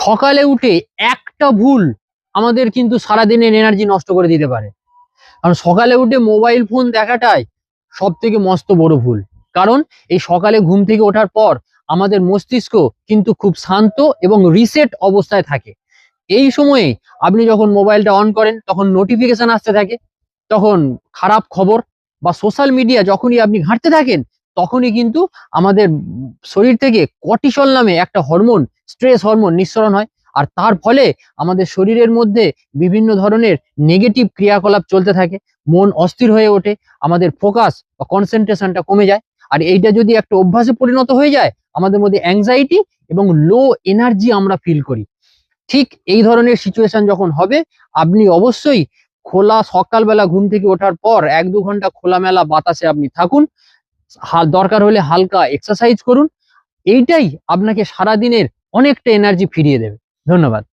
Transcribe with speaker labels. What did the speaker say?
Speaker 1: সকালে উঠে একটা ভুল আমাদের কিন্তু সারাদিনের এনার্জি নষ্ট করে দিতে পারে। কারণ সকালে উঠে মোবাইল ফোন দেখাটাই সব থেকে মস্ত বড় ভুল। কারণ এই সকালে ঘুম থেকে ওঠার পর আমাদের মস্তিষ্ক কিন্তু খুব শান্ত এবং রিসেট অবস্থায় থাকে। এই সময়ে আপনি যখন মোবাইলটা অন করেন তখন নোটিফিকেশন আসতে থাকে, তখন খারাপ খবর বা সোশ্যাল মিডিয়া যখনই আপনি ঘাঁটতে থাকেন, তখনই কিন্তু আমাদের শরীর থেকে কর্টিসল নামে একটা হরমোন, স্ট্রেস হরমোন নিঃসরণ হয়। আর তার ফলে আমাদের শরীরের মধ্যে বিভিন্ন ধরনের নেগেটিভ ক্রিয়াকলাপ চলতে থাকে, মন অস্থির হয়ে ওঠে, আমাদের ফোকাস বা কনসেন্ট্রেশনটা কমে যায়। আর এইটা যদি একটা অভ্যাসে পরিণত হয়ে যায়, আমাদের মধ্যে অ্যাংজাইটি এবং লো এনার্জি আমরা ফিল করি। ঠিক এই ধরনের সিচুয়েশন যখন হবে, আপনি অবশ্যই সকালবেলা ঘুম থেকে ওঠার পর 1-2 ঘন্টা খোলামেলা বাতাসে আপনি থাকুন, দরকার হলে হালকা এক্সারসাইজ করুন। এইটাই আপনাকে সারাদিনের অনেকটা এনার্জি ফিরিয়ে দেবে। ধন্যবাদ।